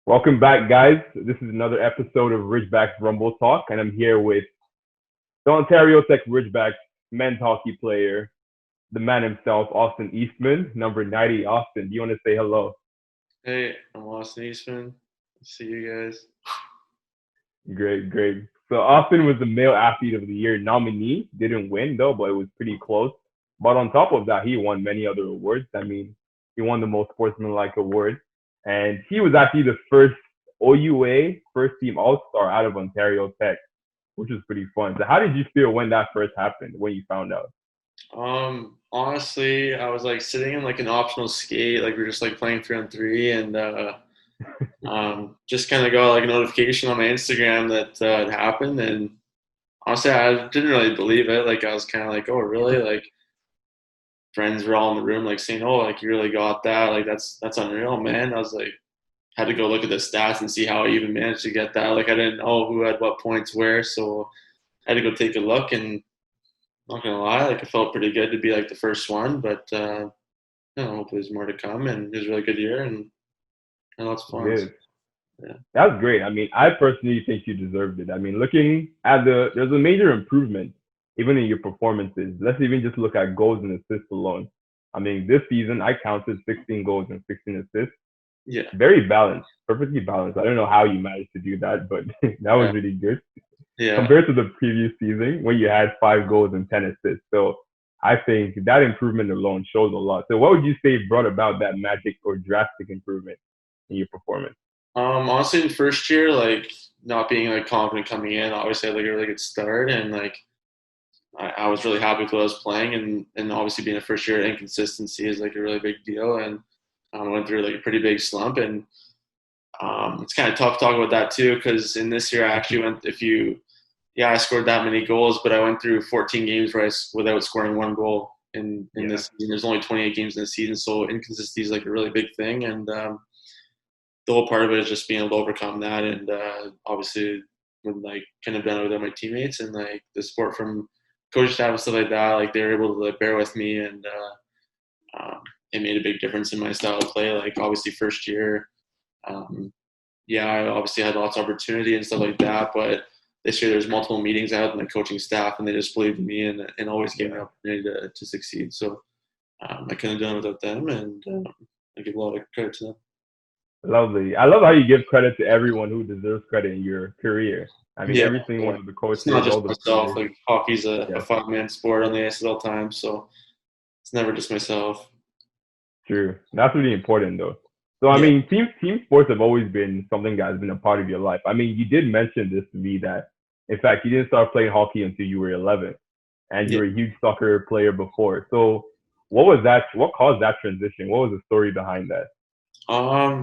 Welcome back, guys. This is another episode of Ridgebacks Rumble Talk, and I'm here with the Ontario Tech Ridgebacks men's hockey player, the man himself, Austin Eastman, number 90. Austin, do you want to say hello? Hey, I'm Austin Eastman. See you guys. Great, great. So Austin was the Male Athlete of the Year nominee. Didn't win though, but it was pretty close. But on top of that, he won many other awards. He won the most sportsmanlike award, and he was actually the first OUA first team All Star out of Ontario Tech, which was pretty fun. So how did you feel when that first happened? When you found out? Honestly, I was like sitting in like an optional skate, like we are just like playing 3-on-3, and just kind of got like a notification on my Instagram that it happened, and honestly, I didn't really believe it. Like I was kind of like, oh, really? Like friends were all in the room, like saying, oh, like you really got that? Like that's unreal, man. I was like, had to go look at the stats and see how I even managed to get that. Like I didn't know who had what points where, so I had to go take a look and. Not gonna lie, like it felt pretty good to be like the first one, but hopefully there's more to come. And it was a really good year and lots of It fun. So, is. yeah, That was great. I personally think you deserved it. Looking at there's a major improvement even in your performances. Let's even just look at goals and assists alone. This season I counted 16 goals and 16 assists. yeah, Very balanced, perfectly balanced. I don't know how you managed to do that, but that was yeah, really good yeah. compared to the previous season when you had 5 goals and 10 assists. So I think that improvement alone shows a lot. So what would you say brought about that magic or drastic improvement in your performance? Honestly, in first year, like not being like confident coming in, obviously I had like a really good start, and like I was really happy with what I was playing, and obviously being a first year, inconsistency is like a really big deal, and I went through like a pretty big slump, and it's kind of tough to talk about that too, because in this year I actually went. If you Yeah, I scored that many goals, but I went through 14 games without scoring one goal in Yeah, this season. There's only 28 games in the season, so inconsistency is like a really big thing, and the whole part of it is just being able to overcome that. And obviously, when like kind of done it with my teammates and like the support from coach staff and stuff like that, like they were able to like bear with me, and it made a big difference in my style of play. Like obviously, first year. Um, yeah, I obviously had lots of opportunity and stuff like that, but this year there's multiple meetings I had with my coaching staff, and they just believed in me and always gave me an yeah. opportunity to succeed. So I couldn't have done it without them, and I give a lot of credit to them. Lovely. I love how you give credit to everyone who deserves credit in your career. Yeah, Every single yeah. one of the It's not coaches, just all the myself. players. Like hockey's a Yes, 5-man sport on the ice at all times, so it's never just myself. true. That's really important though. So Yeah, team sports have always been something that has been a part of your life. You did mention this to me that in fact you didn't start playing hockey until you were 11, and you yeah. were a huge soccer player before. So what was that? What caused that transition? What was the story behind that?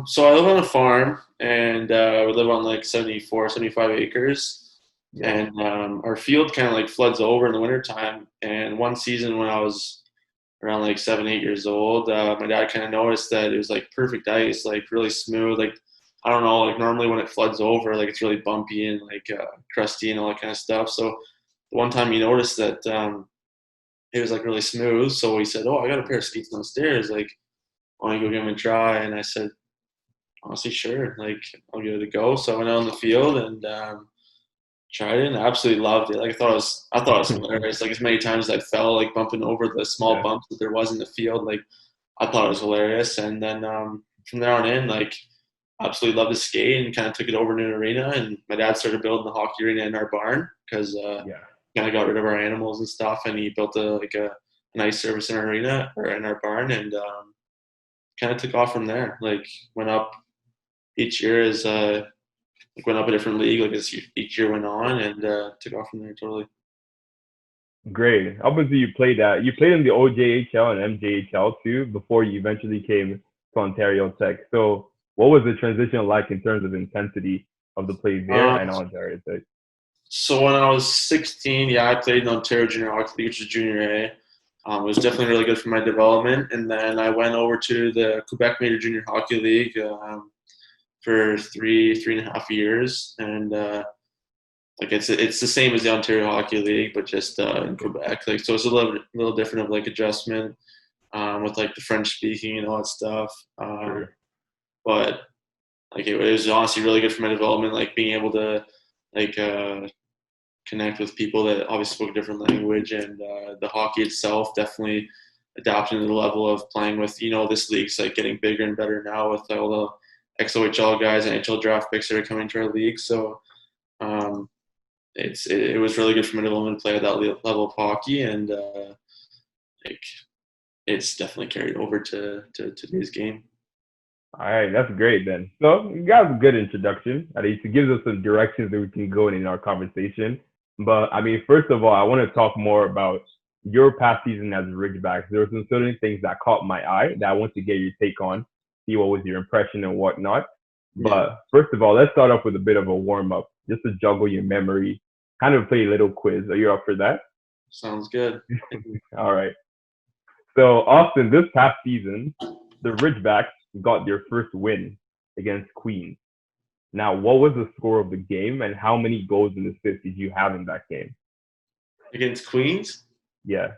So I live on a farm, and we live on like 74, 75 acres. Yeah, And our field kind of like floods over in the wintertime. And one season when I was around like 7, 8 years old, my dad kind of noticed that it was like perfect ice, like really smooth. Like, I don't know, like normally when it floods over, like it's really bumpy and like crusty and all that kind of stuff. So the one time he noticed that it was like really smooth. So he said, oh, I got a pair of skates downstairs. Like, why don't you go get them and try? And I said, honestly, sure. Like, I'll give it a go. So I went out on the field and tried it and I absolutely loved it. Like, I thought it was hilarious. Like, as many times as I fell, like bumping over the small yeah, bumps that there was in the field, like, I thought it was hilarious. And then from there on in, like, absolutely loved to skate and kind of took it over to an arena. And my dad started building the hockey arena in our barn because yeah. kind of got rid of our animals and stuff. And he built a nice service in our arena or in our barn and kind of took off from there. Like, went up each year as like went up a different league like as each year went on and took off from there totally. Great. Obviously, you played that. You played in the OJHL and MJHL too before you eventually came to Ontario Tech. So, what was the transition like in terms of intensity of the play there Um, and Ontario Tech? so when I was 16, yeah, I played in Ontario Junior Hockey League, which is Junior A. It was definitely really good for my development. And then I went over to the Quebec Major Junior Hockey League for 3.5 years, and like it's the same as the Ontario Hockey League, but just in Okay. Quebec. Like so, it's a little different of like adjustment with like the French speaking and all that stuff. Sure. But Like it was honestly really good for my development, like being able to like connect with people that obviously spoke a different language, and the hockey itself definitely adapting to the level of playing with, this league's like getting bigger and better now with all the XOHL guys and NHL draft picks that are coming to our league. So um, it was really good for my development to play at that level of hockey, and like it's definitely carried over to today's game. All right, that's great then. So you got a good introduction. At least it gives us some directions that we can go in our conversation. But I mean, first of all, I want to talk more about your past season as a Ridgeback. There were some certain things that caught my eye that I want to get your take on, see what was your impression and whatnot. Yeah, But first of all, let's start off with a bit of a warm up, just to juggle your memory, kind of play a little quiz. Are you up for that? sounds good. All right. So Austin, this past season, the Ridgebacks got their first win against Queens. Now, what was the score of the game, and how many goals and assists did you have in that game? Against Queens? Yeah,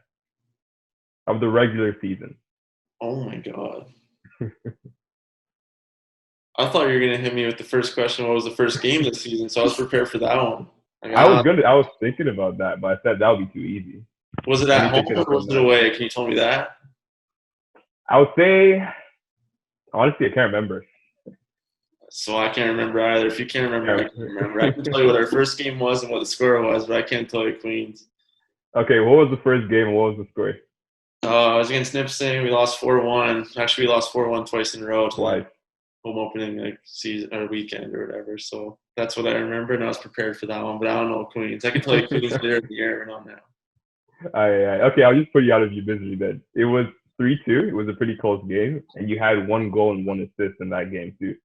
of the regular season. Oh my god. I thought you were gonna hit me with the first question. What was the first game this season? So I was prepared for that one. Like, I was thinking about that, but I said that would be too easy. was it Let at me home think of or was it something. away? Can you tell me that? I would say, honestly, I can't remember. So I can't remember either. If you can't remember, I Yeah. can't remember. I can tell you what our first game was and what the score was, but I can't tell you Queens. Okay, what was the first game and what was the score? I was against Nipissing. We lost 4-1. Actually, we lost 4-1 twice in a row to the Twice. home opening like season or weekend or whatever. So that's what I remember, and I was prepared for that one. But I don't know Queens. I can tell you Queens later in the year, but not now. Okay, I'll just put you out of your misery then. It was 3-2. It was a pretty close game, and you had one goal and one assist in that game too.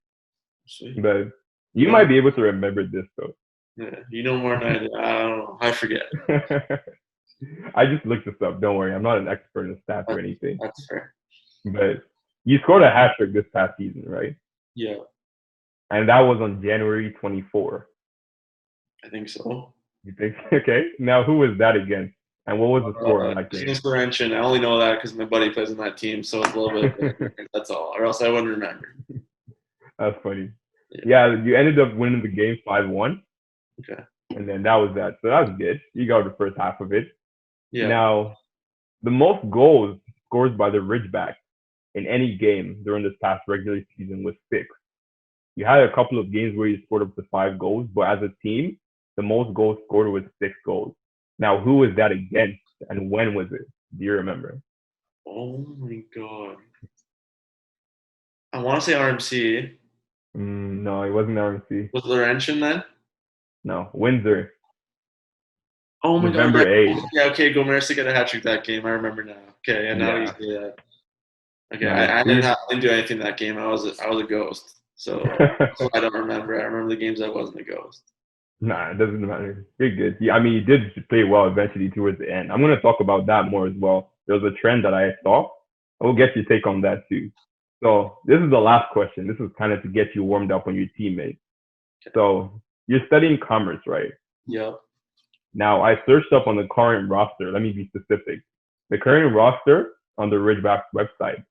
Sweet. But You you know, might be able to remember this though. yeah, you know more than I do. I don't know. I forget. I just looked this up. Don't worry, I'm not an expert in stats or That's, anything. that's fair. But you scored a hat trick this past season, right? Yeah, And that was on January 24. I think so. You think? Okay. Now, who was that against? And what was the score on that game? James Laurentian. I only know that because my buddy plays on that team, so it's a little bit different. That's all, or else I wouldn't remember. That's funny. Yeah. Yeah, you ended up winning the game 5-1. Okay. And then that was that. So that was good. You got the first half of it. Yeah. Now, the most goals scored by the Ridgeback in any game during this past regular season was 6. You had a couple of games where you scored up to 5 goals, but as a team, the most goals scored was 6 goals. Now, who was that against, and when was it? Do you remember? Oh my god. I want to say RMC. No, it wasn't RMC. Was Laurentian then? No, Windsor, Oh my god. November 8th. Yeah. Okay. Gomez got a hat trick that game. I remember now. Okay. And now you Yeah, say that. Okay. nice. I didn't do anything that game. I was a ghost. So I don't remember. I remember the games I wasn't a ghost. Nah, it doesn't matter. You're good. Yeah, I mean, you did play well eventually towards the end. I'm going to talk about that more as well. There was a trend that I saw. I will get your take on that too. So this is the last question. This is kind of to get you warmed up on your teammates. So you're studying commerce, right? Yep. Now, I searched up on the current roster. Let me be specific. The current roster on the Ridgebacks website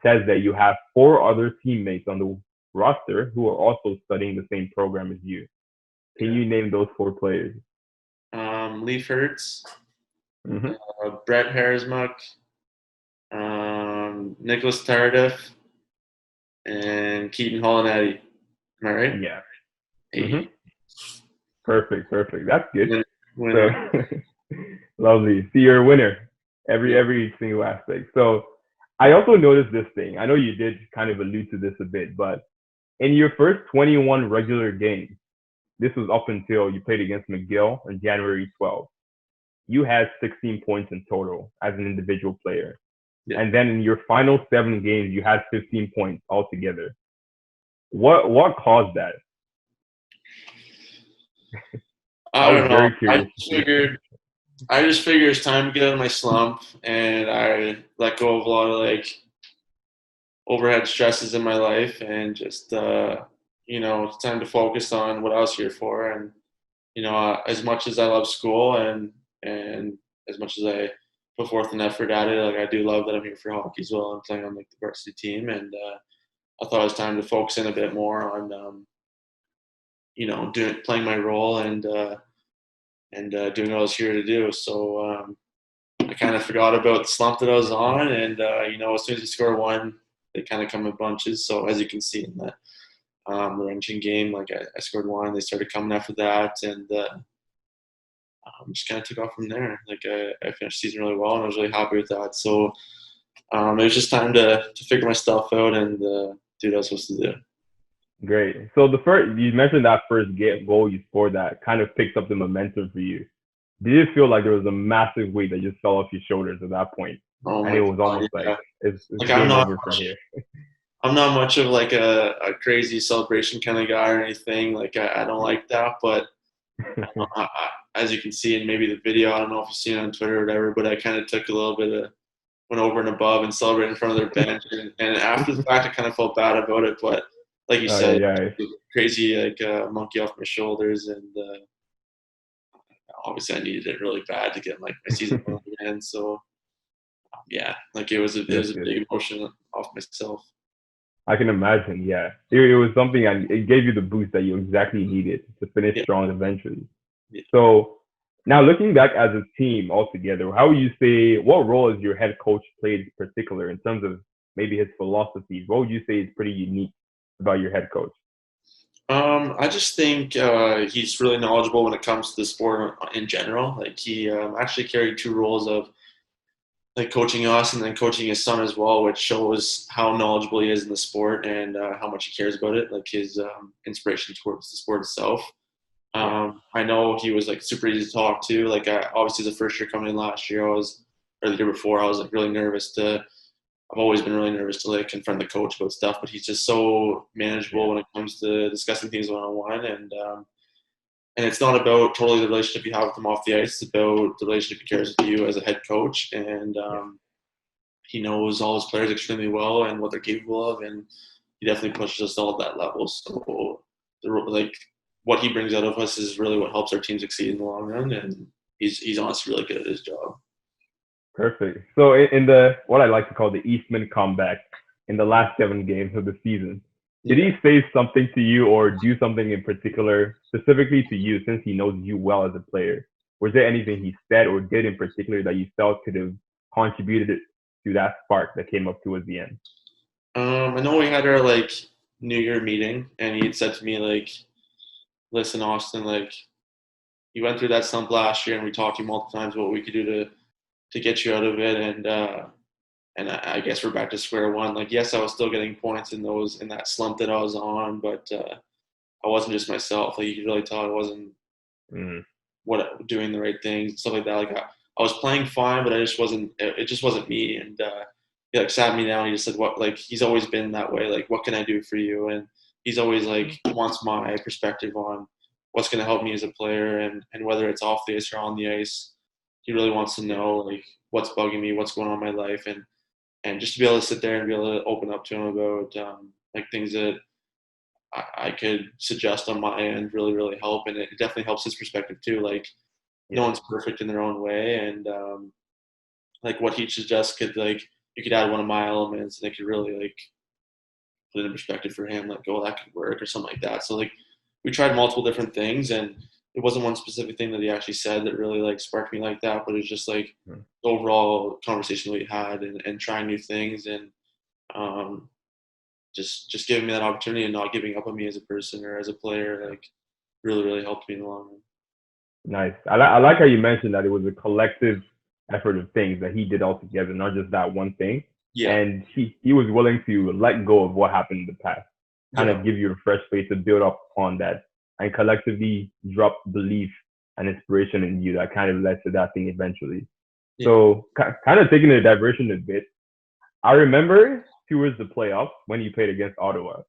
says that you have 4 other teammates on the roster who are also studying the same program as you. Can you name those 4 players? Leaf Hurts, Mm-hmm. Brett Harrismuck, Nicholas Tardif, and Keaton Holinetti. Am I right? Yeah. Hey. Mm-hmm. Perfect. That's good. Winner. So, lovely. See, you're a winner. Every single aspect. So I also noticed this thing. I know you did kind of allude to this a bit, but in your first 21 regular games, this was up until you played against McGill on January 12th. You had 16 points in total as an individual player. Yeah. And then in your final 7 games, you had 15 points altogether. What caused that? I don't know. Very curious. I just figured it's time to get out of my slump, and I let go of a lot of like overhead stresses in my life, and just it's time to focus on what I was here for. And as much as I love school and as much as I put forth an effort at it, like I do love that I'm here for hockey as well. I'm playing on like the varsity team, and I thought it was time to focus in a bit more on, playing my role and doing what I was here to do. So I kind of forgot about the slump that I was on, and as soon as you score one, they kind of come in bunches. So as you can see in the Laurentian game, like I scored one, they started coming after that, and just kind of took off from there. Like I finished the season really well, and I was really happy with that. So it was just time to figure my stuff out and do what I was supposed to do. Great. So the first you mentioned that first goal you scored that kind of picked up the momentum for you. Did it feel like there was a massive weight that just fell off your shoulders at that point, Oh and my it was god, almost like yeah. it's Like game over from here? I'm not much of like a crazy celebration kind of guy or anything. Like I don't like that, but as you can see in maybe the video, I don't know if you've seen it on Twitter or whatever, but I kind of took a little bit of went over and above and celebrated in front of their bench. And after the fact, I kind of felt bad about it. But like you Oh yeah, said, yeah. crazy like monkey off my shoulders, and obviously I needed it really bad to get like my season going again. So yeah, like it Yes, was a yes. big emotion off myself. I can imagine. Yeah, it was something, and it gave you the boost that you exactly needed to finish Yeah, strong eventually. yeah. So now looking back as a team altogether, how would you say what role has your head coach played in particular in terms of maybe his philosophies? What would you say is pretty unique about your head coach? I just think he's really knowledgeable when it comes to the sport in general. Like he actually carried two roles of like coaching us and then coaching his son as well, which shows how knowledgeable he is in the sport and how much he cares about it. Like his inspiration towards the sport itself. Yeah. I know he was like super easy to talk to. Like obviously the first year coming in last year, or the year before, I was like really nervous to. I've always been really nervous to like confront the coach about stuff, but he's just so manageable Yeah. when it comes to discussing things one on one, and it's not about totally the relationship you have with him off the ice. It's about the relationship he cares with you as a head coach, and Yeah. he knows all his players extremely well and what they're capable of, and he definitely pushes us all at that level. So, like what he brings out of us is really what helps our team succeed in the long run, and he's honestly really good at his job. Perfect. So in the what I like to call the Eastman comeback in the last 7 games of the season, did Yeah. he say something to you or do something in particular specifically to you since he knows you well as a player? Was there anything he said or did in particular that you felt could have contributed to that spark that came up towards the end? I know we had our like New Year meeting, and he had said to me like, "Listen, Austin, like you went through that slump last year, and we talked to you multiple times what we could do to get you out of it, and I guess we're back to square one. Like, yes, I was still getting points in that slump that I was on, but I wasn't just myself. Like you could really tell I wasn't Mm, doing the right things, stuff like that. Like I was playing fine, but I just wasn't. It just wasn't me. And he like sat me down. And he just said, "What?" Like he's always been that way. Like, what can I do for you? And he's always like wants my perspective on what's going to help me as a player, and whether it's off the ice or on the ice. He really wants to know like what's bugging me, what's going on in my life, and just to be able to sit there and be able to open up to him about like things that I could suggest on my end really help, and it definitely helps his perspective too. Like no yeah. one's perfect in their own way, and like what he suggests could like you could add one of my elements, and it could really like put it in perspective for him. Like oh that could work or something like that. So like we tried multiple different things, and it wasn't one specific thing that he actually said that really like sparked me like that, but it was just like Mm. the overall conversation we had and trying new things and um, just giving me that opportunity and not giving up on me as a person or as a player, like really helped me in the long run. Nice. I like how you mentioned that it was a collective effort of things that he did all together, not just that one thing. Yeah, And he was willing to let go of what happened in the past, kind yeah, of give you a fresh space to build up on that, and collectively drop belief and inspiration in you that kind of led to that thing eventually. yeah, So kind of taking the diversion a bit, I remember towards the playoffs when you played against Ottawa.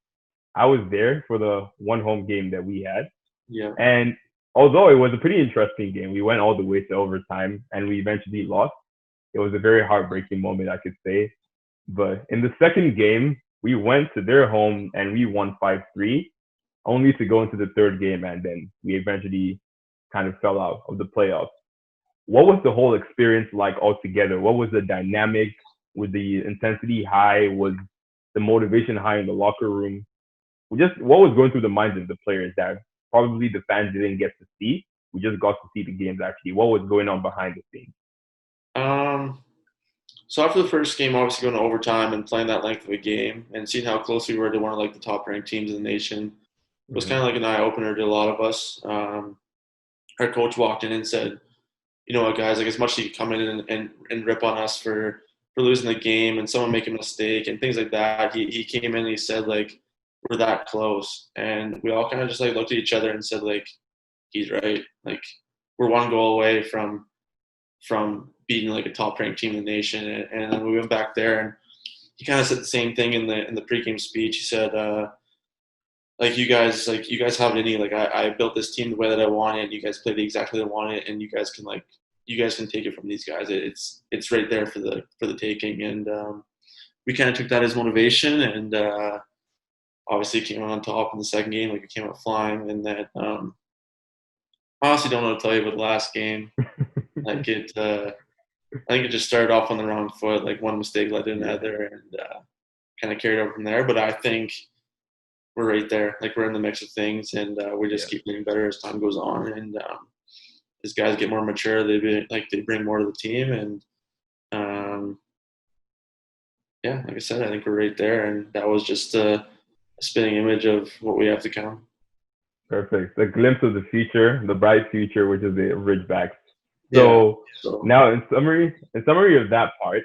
I was there for the one home game that we had, yeah, and although it was a pretty interesting game, we went all the way to overtime and we eventually lost. It was a very heartbreaking moment, I could say. But in the second game, we went to their home and we won 5-3, only to go into the third game and then we eventually kind of fell out of the playoffs. What was the whole experience like altogether? What was the dynamic? Was the intensity high? Was the motivation high in the locker room? Just what was going through the minds of the players that probably the fans didn't get to see? We just got to see the games actually. What was going on behind the scenes? So after the first game, obviously going to overtime and playing that length of a game and seeing how close we were to one of like the top ranked teams in the nation was kind of like an eye opener to a lot of us. Our coach walked in and said, "You know what, guys? Like as much as you come in and rip on us for losing the game and someone making a mistake and things like that, he came in and he said like we're that close, and we all kind of just like looked at each other and said like he's right. Like we're one goal away from beating like a top ranked team in the nation, and then we went back there and he kind of said the same thing in the pregame speech. He said, like you guys have it in you. Like I built this team the way that I want it, and you guys played exactly the way I want it, and you guys can take it from these guys. It's right there for the taking." And we kind of took that as motivation, and obviously came on top in the second game. Like we came out flying, and that I honestly don't know what to tell you about the last game. Like I think it just started off on the wrong foot. Like one mistake led to another, and kind of carried over from there. But I think we're right there. Like we're in the mix of things, and we just keep getting better as time goes on. And as guys get more mature, they bring more to the team. And like I said, I think we're right there. And that was just a spinning image of what we have to come. Perfect. A glimpse of the future, the bright future, which is the Ridgebacks. So now, in summary of that part,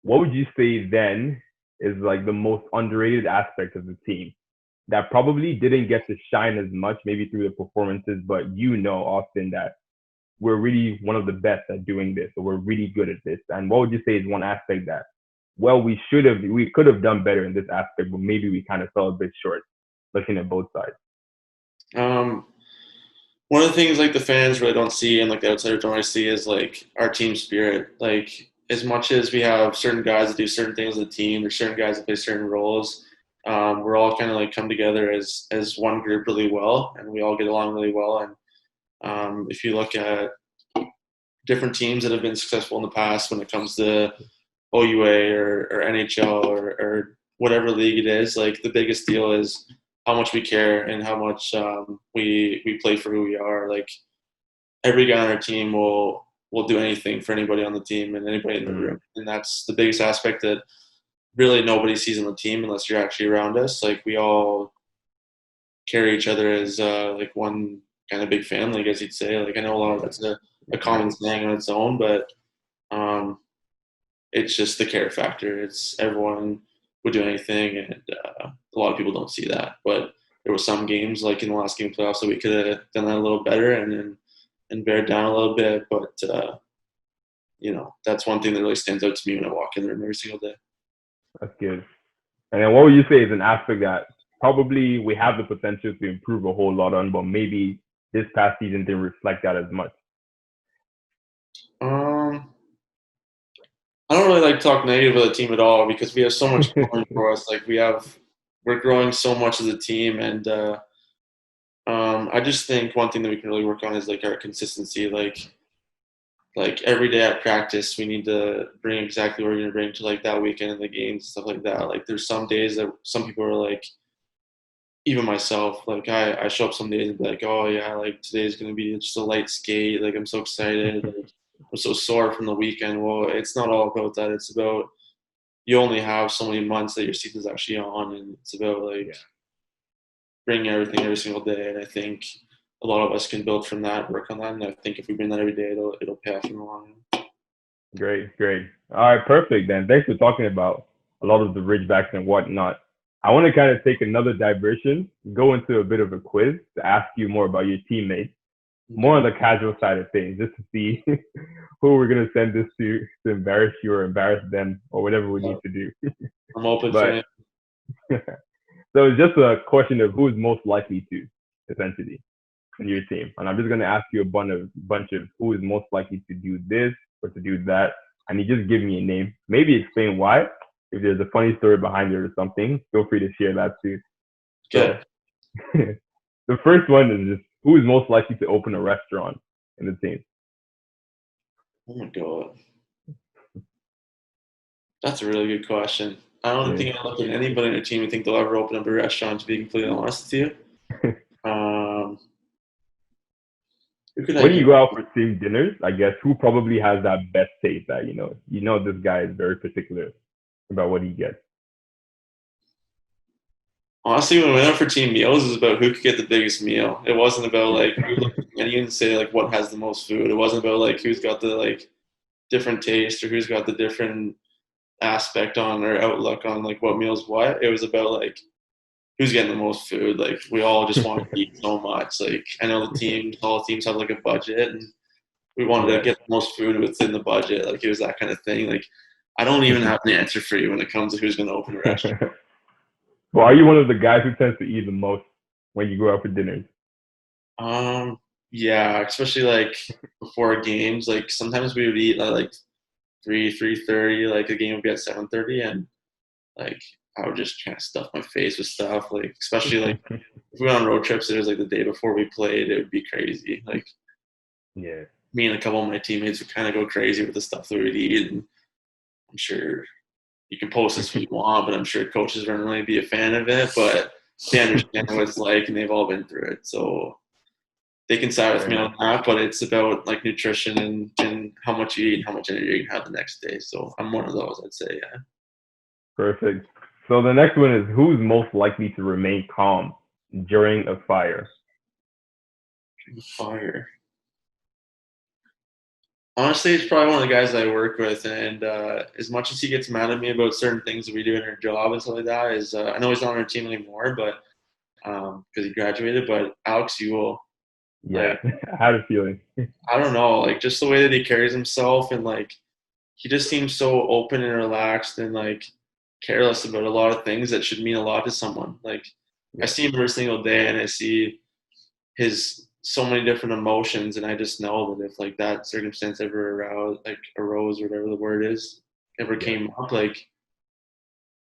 what would you say then is like the most underrated aspect of the team that probably didn't get to shine as much, maybe through the performances, but often that we're really one of the best at doing this, or we're really good at this? And what would you say is one aspect that, well, we could have done better in this aspect, but maybe we kind of fell a bit short, looking at both sides? One of the things like the fans really don't see and like the outsiders don't really see is like our team spirit. Like as much as we have certain guys that do certain things on the team, there's certain guys that play certain roles. We're all kind of like come together as one group really well, and we all get along really well. And if you look at different teams that have been successful in the past when it comes to OUA or NHL or whatever league it is, like the biggest deal is how much we care and how much we play for who we are. Like every guy on our team will do anything for anybody on the team and anybody in the room, and that's the biggest aspect that really nobody sees on the team unless you're actually around us. Like we all carry each other as like one kind of big family, I guess you'd say. Like I know a lot of that's a common saying on its own, but it's just the care factor. It's everyone would do anything, and a lot of people don't see that. But there were some games, like in the last game of playoffs, that we could have done that a little better and bared down a little bit. But that's one thing that really stands out to me when I walk in the room every single day. That's good. And then what would you say is an aspect that probably we have the potential to improve a whole lot on, but maybe this past season didn't reflect that as much? I don't really like to talk negative of the team at all because we have so much going for us. Like we're growing so much as a team, and I just think one thing that we can really work on is like our consistency. Like every day at practice, we need to bring exactly what we're going to bring to like that weekend in the games, stuff like that. Like there's some days that some people are like, even myself, like I show up some days and be like, oh yeah, like today's going to be just a light skate. Like I'm so excited. Like, I'm so sore from the weekend. Well, it's not all about that. It's about you only have so many months that your season's actually on, and it's about like bringing everything every single day. And I think a lot of us can build from that, work on that, and I think if we bring that every day, it'll pay off in the long run. Great. All right, perfect then. Thanks for talking about a lot of the Ridgebacks and whatnot. I want to kind of take another diversion, go into a bit of a quiz to ask you more about your teammates, more on the casual side of things, just to see who we're going to send this to embarrass you or embarrass them or whatever we need to do. I'm open for it. So it's just a question of who is most likely to, essentially, in your team. And I'm just going to ask you a bunch of who is most likely to do this or to do that. And you just give me a name. Maybe explain why. If there's a funny story behind it or something, feel free to share that too. Okay. So, the first one is just who is most likely to open a restaurant in the team? Oh my God. That's a really good question. I don't Yeah. think I look at anybody on your team and think they'll ever open up a restaurant. To be completely honest with you, um, who could I When you get? go out for team dinners, I guess who probably has that best taste that this guy is very particular about what he gets. Honestly, when we went out for team meals, it was about who could get the biggest meal. It wasn't about Yeah. like who looked at the menu and say like what has the most food. It wasn't about like who's got the like different taste or who's got the different aspect on or outlook on like what meals what. It was about like who's getting the most food. Like we all just wanted to eat so much. Like I know all the teams have like a budget, and we wanted to Yeah. get the most food within the budget. Like it was that kind of thing. Like I don't even have an answer for you when it comes to who's going to open a restaurant. Well, are you one of the guys who tends to eat the most when you go out for dinners? Um, yeah, especially like before games. Like sometimes we would eat at like 3:30. Like the game would be at 7:30, and like I would just kind of stuff my face with stuff. Like especially like if we went on road trips, it was like the day before we played. It would be crazy. Like Yeah. me and a couple of my teammates would kind of go crazy with the stuff that we'd eat, and I'm sure you can post this if you want, but I'm sure coaches wouldn't really be a fan of it. But they understand what it's like, and they've all been through it, so they can side with Fair me on enough. that. But it's about like nutrition and how much you eat and how much energy you can have the next day. So I'm one of those, I'd say. Yeah. Perfect. So the next one is who's most likely to remain calm during a fire? Fire. Honestly, it's probably one of the guys that I work with, and as much as he gets mad at me about certain things that we do in our job and stuff like that, is I know he's not on our team anymore, but because he graduated. But Alex Ewell, Yeah, like I had a feeling. I don't know, like just the way that he carries himself, and like he just seems so open and relaxed and like careless about a lot of things that should mean a lot to someone. Like I Yeah. see him every single day, and I see his so many different emotions, and I just know that if like that circumstance ever arose or whatever the word is, ever Yeah. came up, like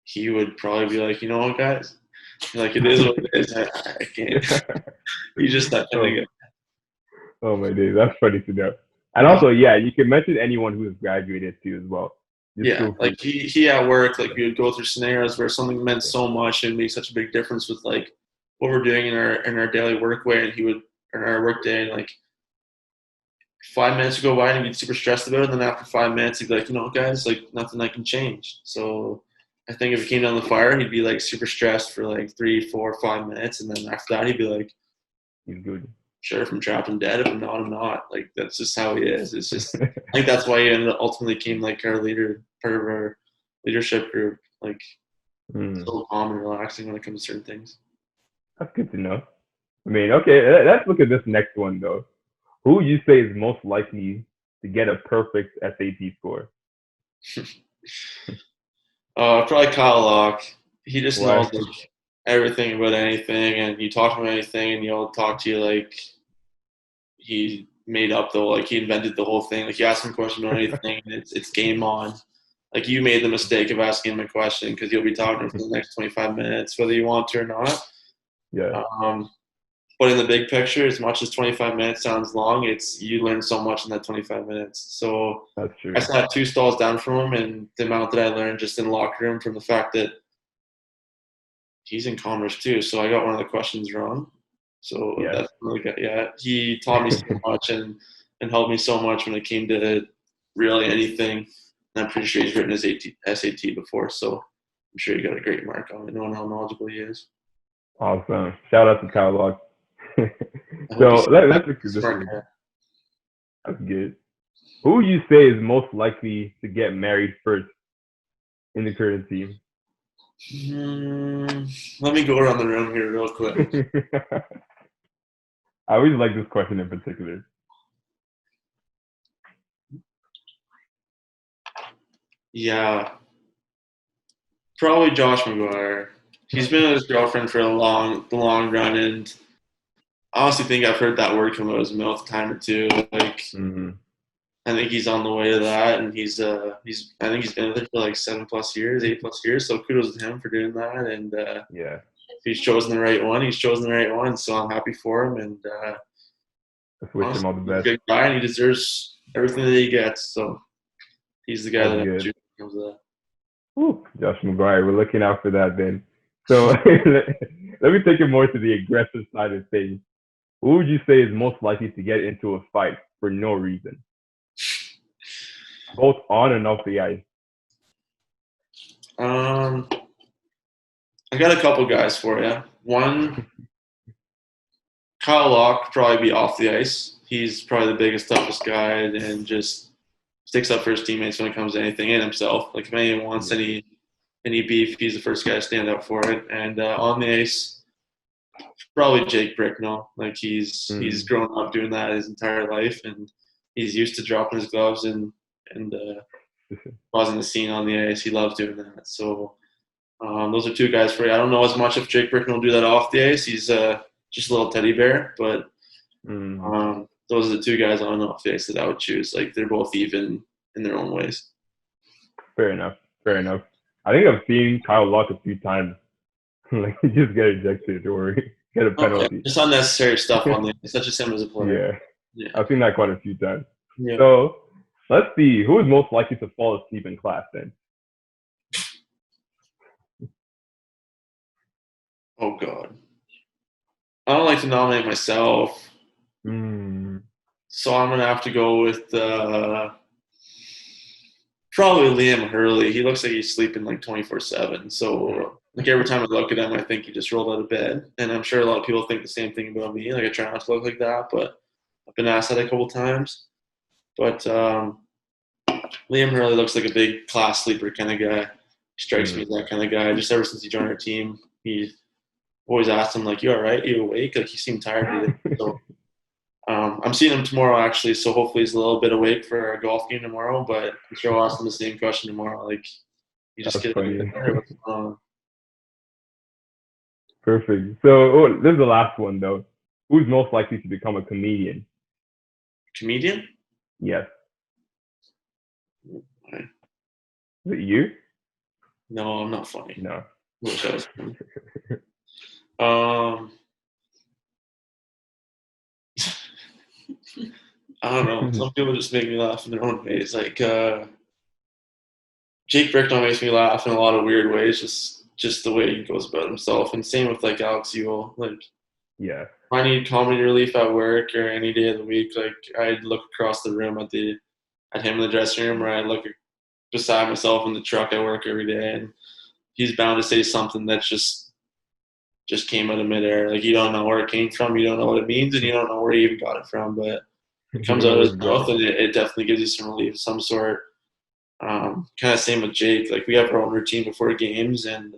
he would probably be like, you know what, guys, like it is what it is. I can't. He's just that kind Oh, of oh my days, that's funny to know. And guy. also, yeah, you can mention anyone who has graduated too as well. Just Yeah, feel free. like he at work, like we would go through scenarios where something meant so much and made such a big difference with like what we're doing in our daily work way, and he would in our work day, and like 5 minutes would go by and he'd be super stressed about it, and then after 5 minutes he'd be like, you know, guys, like nothing I can change. So I think if it came down the fire, he'd be like super stressed for like 3, 4, 5 minutes, and then after that he'd be like, He's good. sure, if I'm trapped, I'm dead. If I'm not, I'm not. Like that's just how he is. It's just I think that's why he ultimately became like our leader, part of our leadership group. Like Mm, so calm and relaxing when it comes to certain things. that's good to know. I mean, okay, let's look at this next one though. Who you say is most likely to get a perfect SAT score? Probably Kyle Locke. He just Why? knows like everything about anything, and you talk about anything, and he'll talk to you like he made up the like he invented the whole thing. Like you ask him a question about anything, and it's game on. Like you made the mistake of asking him a question because you'll be talking for the next 25 minutes, whether you want to or not. Yeah, Um, but in the big picture, as much as 25 minutes sounds long, it's you learn so much in that 25 minutes. So that's I true. sat 2 stalls down from him, and the amount that I learned just in the locker room from the fact that he's in commerce too. So I got one of the questions wrong. So Yes. that's really good. Yeah, he taught me so much and helped me so much when it came to really anything. And I'm pretty sure he's written his SAT before, so I'm sure he got a great mark on it, knowing how knowledgeable he is. Awesome. Shout out to Kyle Locke. I hope So he's let's look a at this smart one. guy. That's good. Who you say is most likely to get married first in the current team? Let me go around the room here real quick. I always like this question in particular. Yeah, probably Josh McGuire. He's been with his girlfriend for the long run, and I honestly think I've heard that word come out of his mouth a time or two. Like Mm-hmm. I think he's on the way to that, and he's I think he's been with her for like 7+ years, 8+ years. So kudos to him for doing that. And Yeah, if he's chosen the right one, he's chosen the right one. So I'm happy for him. And let's wish him honestly, all the he's a best. good guy, and he deserves everything that he gets. So he's the guy That's that I choose good. when it comes to that. Ooh, Josh McGuire, we're looking out for that then. So let me take it more to the aggressive side of things. Who would you say is most likely to get into a fight for no reason, both on and off the ice? Um, I got a couple guys for you. One, Kyle Locke probably be off the ice. He's probably the biggest, toughest guy, and just sticks up for his teammates when it comes to anything and himself. Like if anyone wants any beef, he's the first guy to stand up for it. And on the ice, probably Jake Bricknell. Like he's Mm. grown up doing that his entire life, and he's used to dropping his gloves and causing the scene on the ice. He loves doing that. So those are two guys for you. I don't know as much if Jake Bricknell will do that off the ice. He's just a little teddy bear, but Mm. those are the two guys on and off the ice that I would choose. Like they're both even in their own ways. Fair enough. Fair enough. I think I've seen Kyle Locke a few times. Like he just get ejected or get a Okay, penalty. just unnecessary stuff on the ice. That's just him as a player. Yeah, Yeah. I've seen that quite a few times. Yeah. So let's see who is most likely to fall asleep in class then. Oh God. I don't like to nominate myself, Mm. so I'm gonna have to go with probably Liam Hurley. He looks like he's sleeping like 24/7. So like every time I look at him, I think he just rolled out of bed. And I'm sure a lot of people think the same thing about me. Like I try not to look like that, but I've been asked that a couple times. But Liam Hurley looks like a big class sleeper kind of guy. He strikes me as that kind of guy. Just ever since he joined our team, he always asked him like, "You all right? You awake?" Like he seemed tired today. So I'm seeing him tomorrow actually, so hopefully he's a little bit awake for our golf game tomorrow. But I'm sure I'll ask him the same question tomorrow. Like, you just That's get funny. what's going on? Perfect. So this is the last one though. Who's most likely to become a comedian? Comedian? Yes. Right. Is it you? No, I'm not funny. No. Wish I was funny. Um, I don't know. Some people just make me laugh in their own ways. Like Jake Bricknell makes me laugh in a lot of weird ways. Just the way he goes about himself, and same with like Alex Ewell. Like Yeah. if I need comedy relief at work or any day of the week, like I'd look across the room at him in the dressing room, or I'd look beside myself in the truck at work every day, and he's bound to say something that's just came out of midair. Like you don't know where it came from, you don't know what it means, and you don't know where he even got it from, but it You comes don't out know of where his it's mouth, going. and it definitely gives you some relief of some sort. Kind of same with Jake. Like we have our own routine before games, and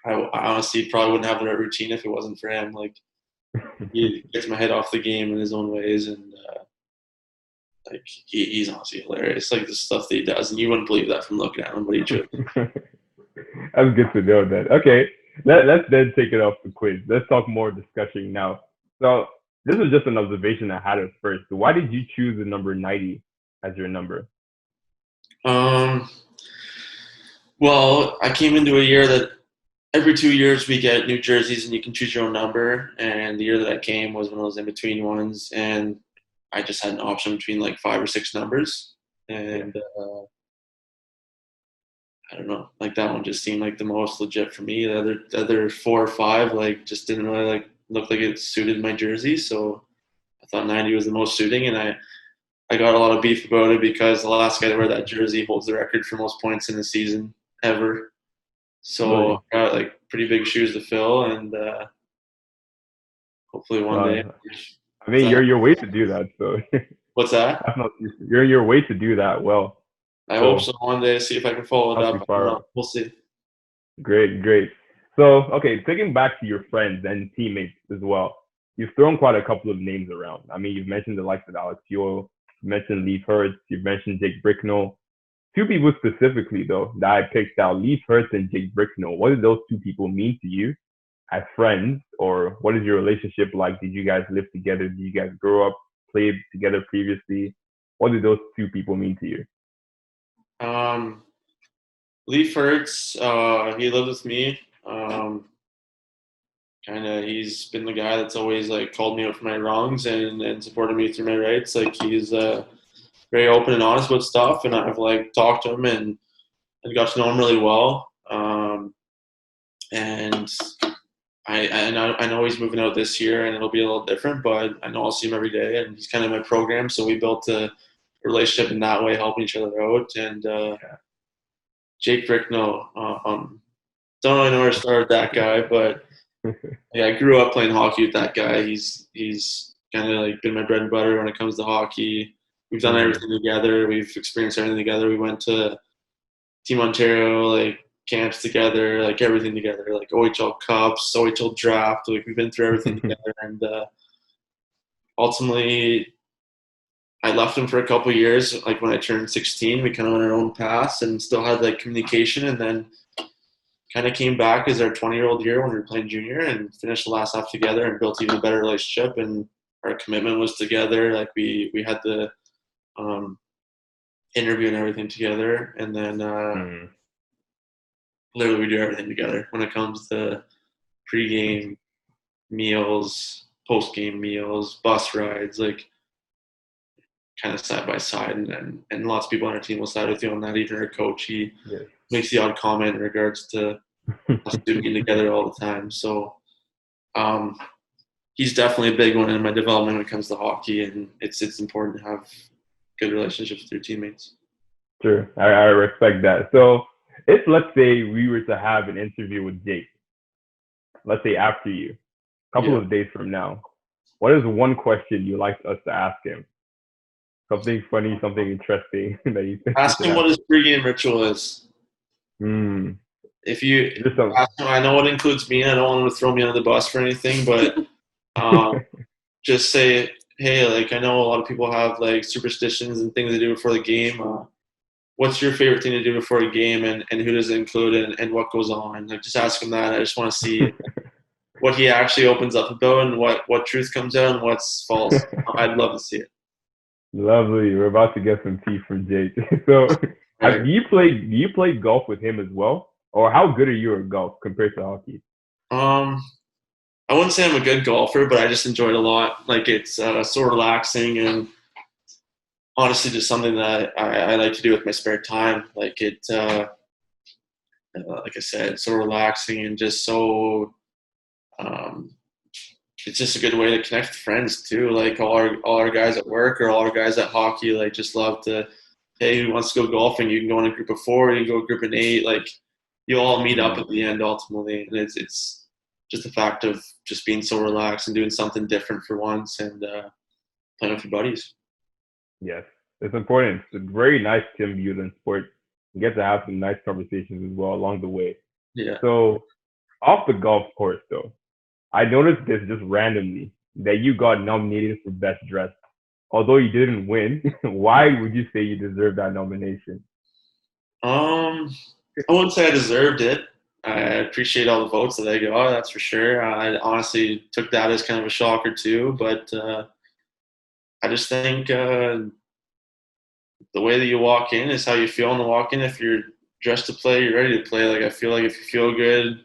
I honestly probably wouldn't have the right routine if it wasn't for him. Like he gets my head off the game in his own ways, and like he's honestly hilarious. Like the stuff that he does, and you wouldn't believe that from looking at him, but he should. That's good to know that. Okay. Let's then take it off the quiz. Let's talk more discussion now. So this was just an observation I had at first. Why did you choose the number 90 as your number? Um, well, I came into a year that every 2 years we get new jerseys and you can choose your own number. And the year that I came was one of those in between ones, and I just had an option between like 5 or 6 numbers, Yeah. and I don't know, like that one just seemed like the most legit for me. The other 4 or 5 like just didn't really like look like it suited my jersey, so I thought 90 was the most suiting, and I got a lot of beef about it because the last guy to wear that jersey holds the record for most points in a season ever. So Really? I got like pretty big shoes to fill, and hopefully one day. I mean, you're your way to do that. So What's that? that's not, you're your way to do that well. I hope So so one day. See if I can follow it not up. too I don't know. far. We'll see. Great, great. So, okay, taking back to your friends and teammates as well, you've thrown quite a couple of names around. I mean, you've mentioned the likes of Alex Yule, you mentioned Leaf Hurts, you've mentioned Jake Bricknell. Two people specifically, though, that I picked out, Leaf Hurts and Jake Bricknell. What did those two people mean to you as friends, or what is your relationship like? Did you guys live together? Did you guys grow up, played together previously? What did those two people mean to you? Um, Leaf Hurts, he lived with me. Kind of, he's been the guy that's always like called me out for my wrongs and supported me through my rights. Like he's very open and honest about stuff, and I've like talked to him, and and got to know him really well. And I know he's moving out this year, and it'll be a little different, but I know I'll see him every day, and he's kind of my program. So we built a relationship in that way, helping each other out. And Jake Bricknell, don't really know where to start with that guy, but yeah, I grew up playing hockey with that guy. He's kind of like been my bread and butter when it comes to hockey. We've done everything together. We've experienced everything together. We went to Team Ontario, like camps together, like everything together, like OHL Cups, OHL Draft. Like we've been through everything together. And ultimately, I left him for a couple of years. Like when I turned 16, we kind of went our own paths and still had like communication. And then kind of came back as our 20-year-old year when we were playing junior and finished the last half together and built even a better relationship. And our commitment was together. Like we had the interview and everything together. And then literally we do everything together when it comes to pregame meals, postgame meals, bus rides, like kind of side by side. And lots of people on our team will side with you on that. Even our coach, he makes the odd comment in regards to us being together all the time. So he's definitely a big one in my development when it comes to hockey, and it's important to have good relationships with your teammates. Sure, I respect that. So if, let's say, we were to have an interview with Jake, let's say after you, a couple of days from now, what is one question you'd like us to ask him? Something funny, something interesting that you think. Ask him what his pregame ritual is. If you ask him, I know it includes me. I don't want him to throw me under the bus for anything, but just say, hey, like I know a lot of people have like superstitions and things they do before the game. What's your favorite thing to do before a game, and who does it include, and what goes on? Like just ask him that. I just want to see what he actually opens up about and what truth comes out and what's false. I'd love to see it. Lovely. We're about to get some tea from Jake. So do you play golf with him as well? Or how good are you at golf compared to hockey? I wouldn't say I'm a good golfer, but I just enjoy it a lot. Like it's so relaxing and honestly just something that I like to do with my spare time. Like it, like I said, so relaxing and just so it's just a good way to connect with friends too. Like all our guys at work or all our guys at hockey, like just love to, hey, who wants to go golfing? You can go in a group of 4, you can go a group of 8. Like you all meet up at the end ultimately, and it's just the fact of just being so relaxed and doing something different for once and playing with your buddies. Yes, it's important. It's very nice to imbue in sport. You get to have some nice conversations as well along the way. Yeah. So off the golf course though, I noticed this just randomly that you got nominated for Best Dressed. Although you didn't win, why would you say you deserved that nomination? I wouldn't say I deserved it. I appreciate all the votes that I got, that's for sure. I honestly took that as kind of a shocker too, but I just think the way that you walk in is how you feel in the walk-in. If you're dressed to play, you're ready to play. Like I feel like if you feel good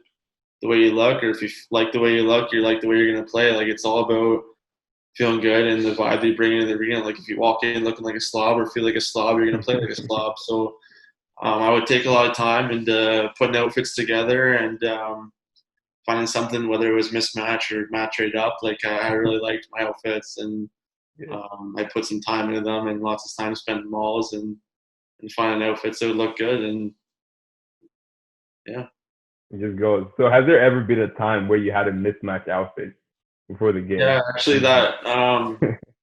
the way you look, or if you like the way you look, you like the way you're going to play. Like it's all about feeling good and the vibe that you bring into the arena. Like if you walk in looking like a slob or feel like a slob, you're going to play like a slob. So I would take a lot of time into putting outfits together and finding something, whether it was mismatch or match right up. Like I really liked my outfits, and I put some time into them and lots of time spent in malls and finding outfits that would look good. And yeah. It just goes. So has there ever been a time where you had a mismatched outfit before the game? Yeah, actually that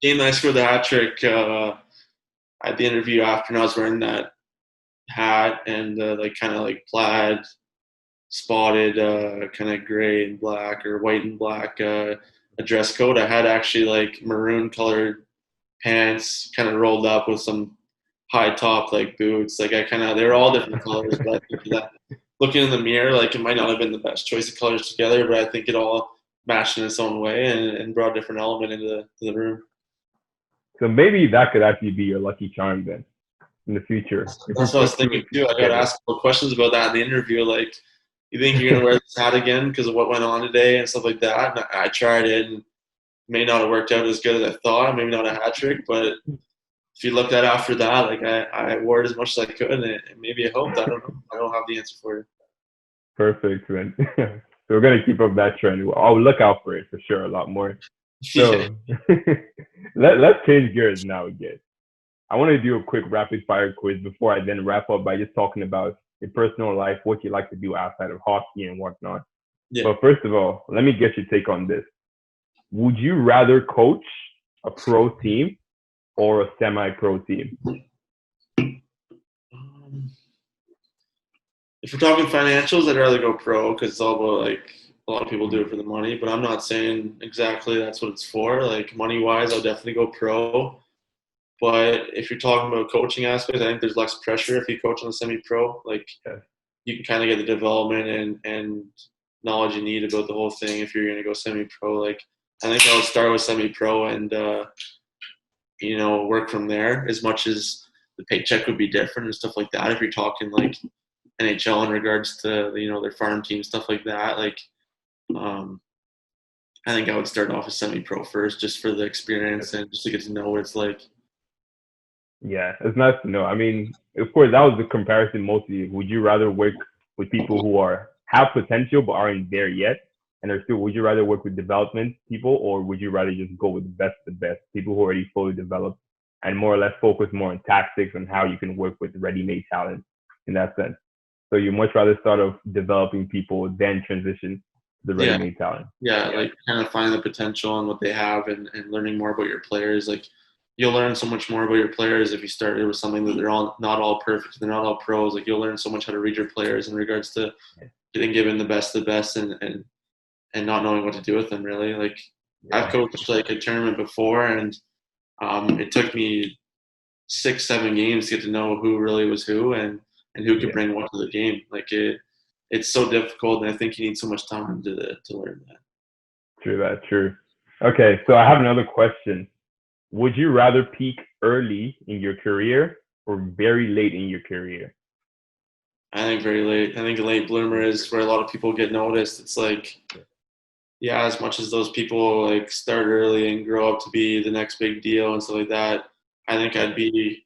game that I scored the hat trick, I had the interview after, and I was wearing that hat and like kind of like plaid spotted kind of gray and black or white and black a dress coat. I had actually like maroon colored pants kind of rolled up with some high top like boots. Like they were all different colors, but I think that looking in the mirror, like it might not have been the best choice of colors together, but I think it all matched in its own way and brought a different element into the room. So maybe that could actually be your lucky charm then in the future. That's what I was thinking too. I got asked questions about that in the interview. Like, you think you're going to wear this hat again because of what went on today and stuff like that? And I tried it and may not have worked out as good as I thought. Maybe not a hat trick, but if you looked at after that, like I wore it as much as I could, and maybe it helped. I don't know. I don't have the answer for you. Perfect, man. So we're gonna keep up that trend. I'll look out for it for sure a lot more. Yeah. So let's change gears now again. I want to do a quick rapid fire quiz before I then wrap up by just talking about your personal life, what you like to do outside of hockey and whatnot. Yeah. But first of all, let me get your take on this. Would you rather coach a pro team or a semi-pro team? If we're talking financials, I'd rather go pro because it's all about like a lot of people do it for the money. But I'm not saying exactly that's what it's for. Like money wise, I'll definitely go pro. But if you're talking about coaching aspects, I think there's less pressure if you coach on the semi-pro. Like Yeah. you can kind of get the development and knowledge you need about the whole thing if you're going to go semi-pro. Like I think I would start with semi-pro and work from there. As much as the paycheck would be different and stuff like that. If you're talking like NHL in regards to their farm team, stuff like that, like I think I would start off as semi-pro first, just for the experience and just to get to know what it's like. Yeah, it's nice to know. I mean, of course, that was the comparison mostly. Would you rather work with people who have potential but aren't there yet, and are still? Would you rather work with development people, or would you rather just go with the best people who are already fully developed and more or less focus more on tactics and how you can work with ready-made talent in that sense? So you much rather start off developing people then transition to the Yeah, ready-made talent. yeah, like kind of finding the potential and what they have and learning more about your players. Like you'll learn so much more about your players if you started with something that they're all not all perfect, they're not all pros. Like you'll learn so much how to read your players in regards to getting given the best of the best and not knowing what to do with them really. Like I've coached like a tournament before and it took me 6-7 games to get to know who really was who and who could bring what to the game. Like it's so difficult, and I think you need so much time to learn that. True that. True. Okay, so I have another question. Would you rather peak early in your career or very late in your career? I think very late. I think a late bloomer is where a lot of people get noticed. It's like, yeah, as much as those people like start early and grow up to be the next big deal and stuff like that, I think I'd be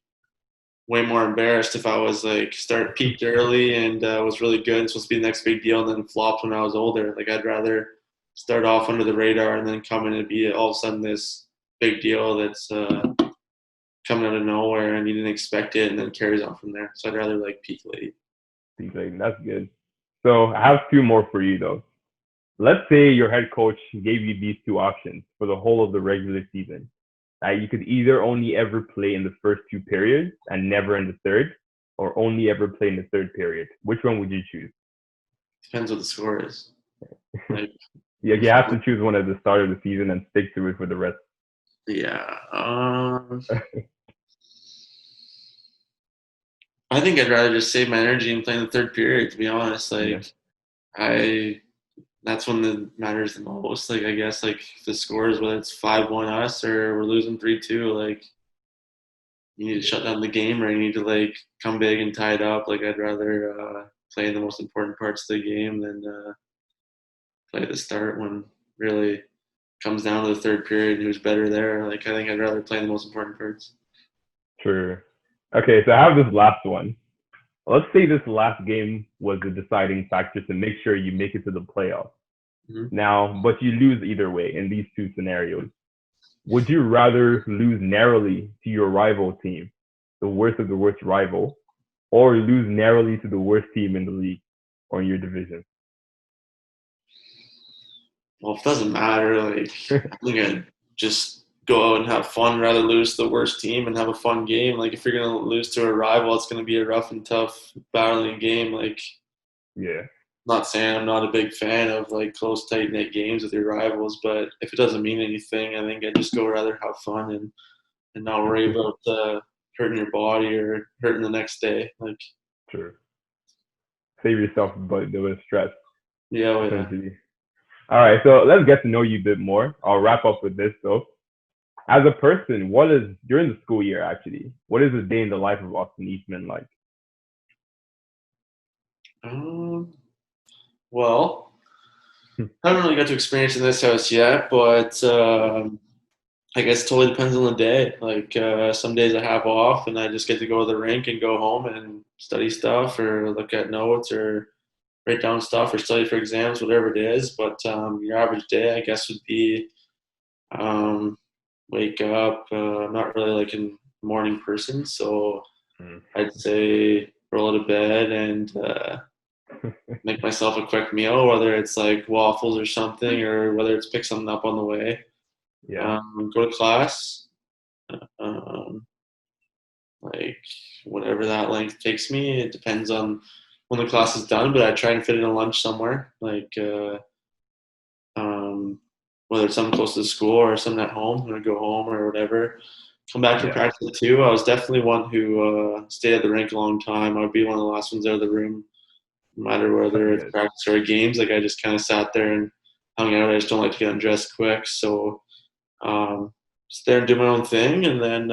way more embarrassed if I was like peaked early and was really good and supposed to be the next big deal and then flopped when I was older. Like I'd rather start off under the radar and then come in and be all of a sudden this big deal that's coming out of nowhere and you didn't expect it and then carries on from there. So I'd rather like peak late. Peak late. That's good. So I have two more for you though. Let's say your head coach gave you these two options for the whole of the regular season. You could either only ever play in the first two periods and never in the third, or only ever play in the third period. Which one would you choose? Depends what the score is. Like, Yeah, you have to choose one at the start of the season and stick to it for the rest. yeah. I think I'd rather just save my energy and play in the third period, to be honest. Like, that's when it matters the most. Like, I guess, like, if the scores, whether it's 5-1 us or we're losing 3-2, like, you need to shut down the game or you need to, like, come big and tie it up. Like, I'd rather play in the most important parts of the game than play at the start when really comes down to the third period and who's better there. Like, I think I'd rather play in the most important parts. Sure. Okay, so I have this last one. Let's say this last game was the deciding factor to make sure you make it to the playoffs. Mm-hmm. Now, but you lose either way in these two scenarios. Would you rather lose narrowly to your rival team, the worst of the worst rival, or lose narrowly to the worst team in the league or in your division? Well, it doesn't matter. Like, I think I'd just go out and have fun rather lose to the worst team and have a fun game. Like, if you're going to lose to a rival, it's going to be a rough and tough battling game. Like, Yeah. not saying I'm not a big fan of, like, close, tight-knit games with your rivals, but if it doesn't mean anything, I think I'd just go rather have fun and not worry about hurting your body or hurting the next day. Like, Sure. Save yourself but there was stress. yeah, well, yeah. Essentially. All right, so let's get to know you a bit more. I'll wrap up with this though. As a person, what is during the school year actually? What is a day in the life of Austin Eastman like? Well, I haven't really got to experience in this house yet, but I guess it totally depends on the day. Like some days I have off and I just get to go to the rink and go home and study stuff or look at notes or write down stuff or study for exams, whatever it is. But your average day, I guess, would be um, wake up. I'm not really like a morning person, so Mm. I'd say roll out of bed and make myself a quick meal, whether it's like waffles or something, or whether it's pick something up on the way. Yeah. Go to class, um, like whatever that length takes me. It depends on when the class is done, but I try and fit in a lunch somewhere, like um, whether it's something close to the school or something at home. When I go home or whatever. Come back from Yeah. practice at 2. I was definitely one who stayed at the rink a long time. I would be one of the last ones out of the room, no matter That's whether it's good. practice or games. Like I just kind of sat there and hung out. I just don't like to get undressed quick, so sit there and do my own thing, and then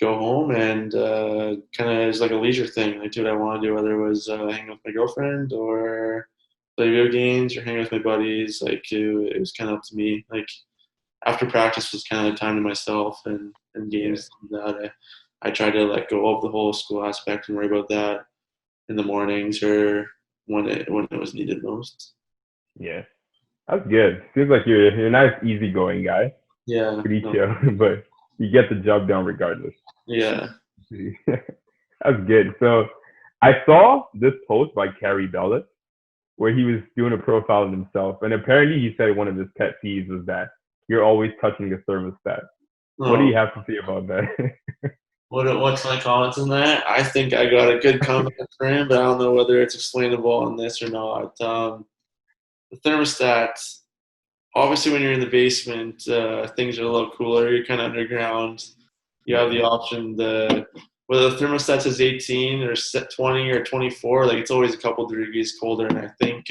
go home and kind of it's like a leisure thing. I do what I want to do, whether it was hang with my girlfriend or play video games or hang with my buddies. Like it was kind of up to me. Like after practice was kind of time to myself and Yeah. games that I tried to let go of the whole school aspect and worry about that in the mornings or when it was needed most. Yeah. That's good. Seems like you're a nice, easygoing guy. Yeah. Pretty No, chill, but you get the job done regardless. yeah. That's good. So I saw this post by Carrie Bellis where he was doing a profile of himself, and apparently he said one of his pet peeves was that you're always touching the thermostat. What do you No. have to say about that? What's my comments on that? I think I got a good comment for him, but I don't know whether it's explainable on this or not. The thermostat, obviously, when you're in the basement, things are a little cooler. You're kind of underground. You have Yeah, the option whether the thermostat says 18 or 20 or 24, like it's always a couple degrees colder. And I think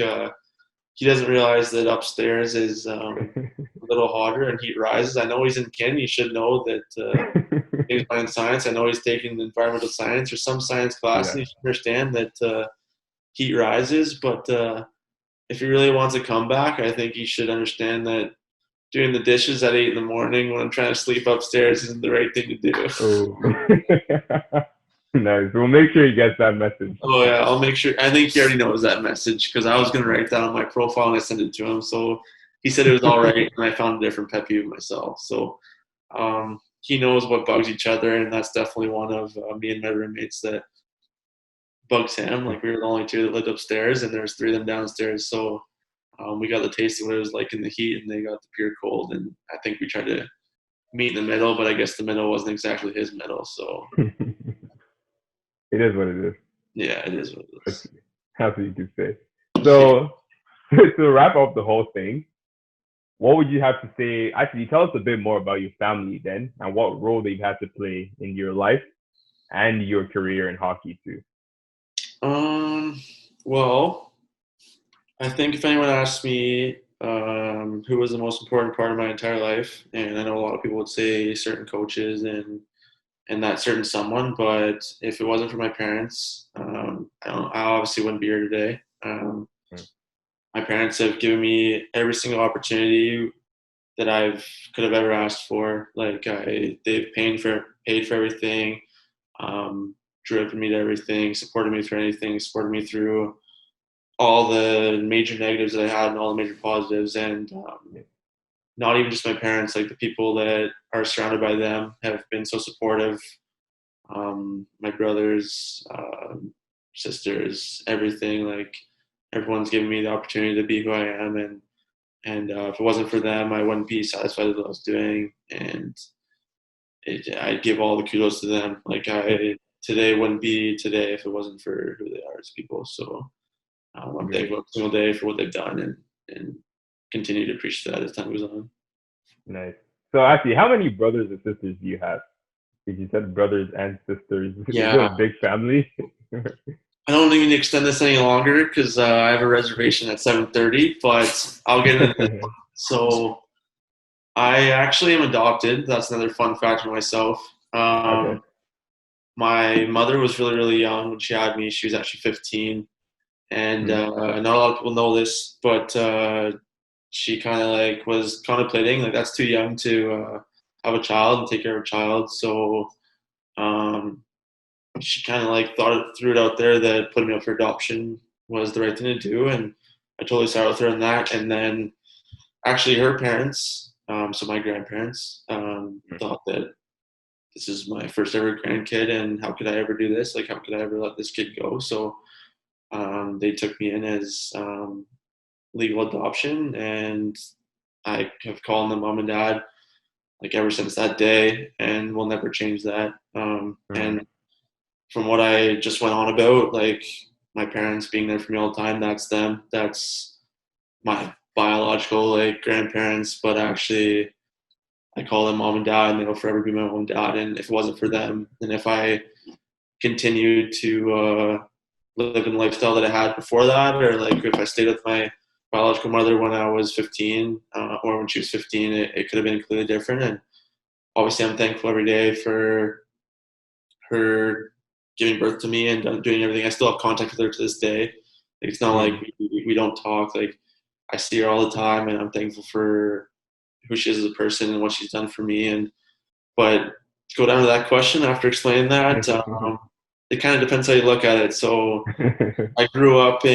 he doesn't realize that upstairs is a little hotter and heat rises. I know he's in Canada. He should know that. He's in science. I know he's taking environmental science or some science class, yeah. and he should understand that heat rises. But if he really wants a comeback, I think he should understand that doing the dishes at 8 in the morning when I'm trying to sleep upstairs isn't the right thing to do. Oh, nice. We'll make sure he gets that message. Oh yeah, I'll make sure. I think he already knows that message because I was gonna write that on my profile and I sent it to him. So he said it was all right, and I found a different pet peeve myself. So he knows what bugs each other, and that's definitely one of me and my roommates that bugs him. Like we were the only two that lived upstairs, and there's 3 of them downstairs. So we got the taste of what it was like in the heat, and they got the pure cold. And I think we tried to meet in the middle, but I guess the middle wasn't exactly his middle. So It is what it is. yeah, it is what it That's is. what you can say. So to wrap up the whole thing, what would you have to say? Actually, tell us a bit more about your family then, and what role they've had to play in your life and your career in hockey too. Um, well, I think if anyone asked me who was the most important part of my entire life, and I know a lot of people would say certain coaches and that certain someone, but if it wasn't for my parents, I obviously wouldn't be here today. Mm. My parents have given me every single opportunity that I've could have ever asked for. They've paid for everything, um, driven me to everything, supported me through anything, supported me through all the major negatives that I had and all the major positives, and Yeah. not even just my parents, like the people that are surrounded by them have been so supportive. My brothers, sisters, everything. Like everyone's given me the opportunity to be who I am, and if it wasn't for them, I wouldn't be satisfied with what I was doing, and I'd give all the kudos to them. Like I today wouldn't be today if it wasn't for who they are as people. So I'm Great. thankful every single day for what they've done and continue to appreciate that as time goes on. Nice. So actually, how many brothers and sisters do you have? Because you said brothers and sisters. Is it a Yeah, big family? I don't even extend this any longer because I have a reservation at 7:30. But I'll get into this. So I actually am adopted. That's another fun fact for myself. Okay. My mother was really, really young when she had me. She was actually 15. And Hmm. not a lot of people know this, but she kind of like was contemplating like that's too young to have a child and take care of a child. So um, she kind of like threw it out there that putting me up for adoption was the right thing to do, and I totally sided with her on that. And then actually her parents, so my grandparents, thought that this is my first ever grandkid, and how could I ever do this? Like, how could I ever let this kid go? So they took me in as legal adoption, and I have called them mom and dad like ever since that day, and we'll never change that. And from what I just went on about, like my parents being there for me all the time, that's them. That's my biological like grandparents, but actually I call them mom and dad, and they'll forever be my mom and dad. And if it wasn't for them, and if I continued to live in the lifestyle that I had before that, or like if I stayed with my biological mother when I was 15 or when she was 15, it could have been completely different. And obviously, I'm thankful every day for her giving birth to me and doing everything. I still have contact with her to this day. Like, it's not like we don't talk. Like I see her all the time, and I'm thankful for who she is as a person and what she's done for me. And but to go down to that question after explaining that, it kind of depends how you look at it. So I grew up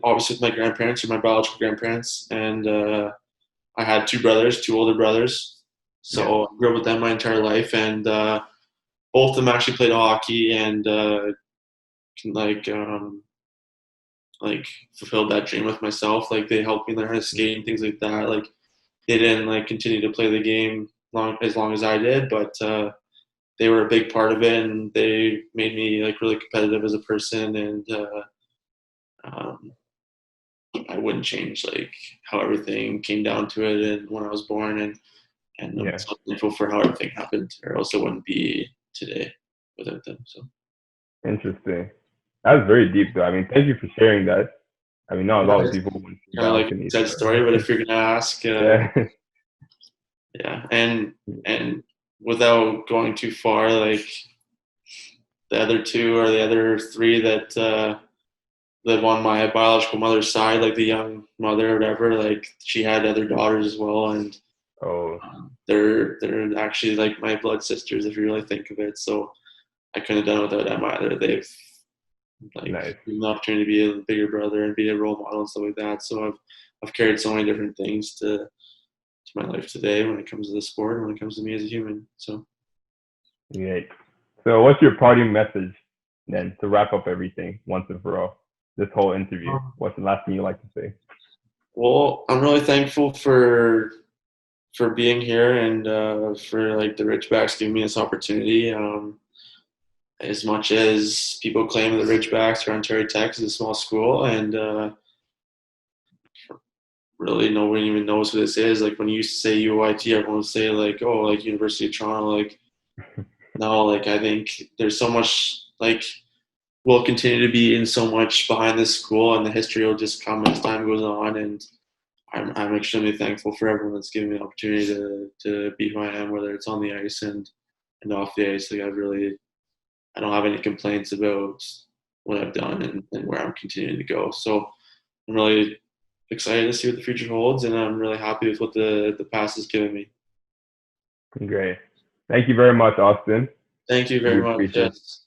obviously with my grandparents or my biological grandparents, and I had two older brothers. So I grew up with them my entire life, and both of them actually played hockey and like fulfilled that dream with myself. Like they helped me learn how to skate and things like that. Like they didn't like continue to play the game as long as I did, but they were a big part of it, and they made me like really competitive as a person. And I wouldn't change like how everything came down to it and when I was born, and I'm so thankful for how everything happened, or else it wouldn't be today without them. So interesting. That's very deep, though. I mean, thank you for sharing that. I mean, not a lot of people would see kind of like a sad story, but if you're gonna ask, yeah, and without going too far, like the other two or the other three that live on my biological mother's side, like the young mother or whatever, like she had other daughters as well, and they're actually like my blood sisters if you really think of it. So I couldn't have done it without them either. They've like given the opportunity to be a bigger brother and be a role model and stuff like that. So I've carried so many different things to my life today when it comes to the sport and when it comes to me as a human. So great. So what's your parting message then to wrap up everything once and for all? This whole interview. What's the last thing you'd like to say? Well, I'm really thankful for being here and for like the Ridgebacks giving me this opportunity. As much as people claim the Ridgebacks or Ontario Tech is a small school, and really no one even knows who this is. Like when you say UIT, everyone would say like, oh, like University of Toronto. Like no, like I think there's so much like we'll continue to be in so much behind this school, and the history will just come as time goes on. And I'm extremely thankful for everyone that's given me the opportunity to be who I am, whether it's on the ice and off the ice. Like I don't have any complaints about what I've done and where I'm continuing to go. So I'm really excited to see what the future holds, and I'm really happy with what the past has given me. Great. Thank you very much, Austin. Thank you very much. Yes.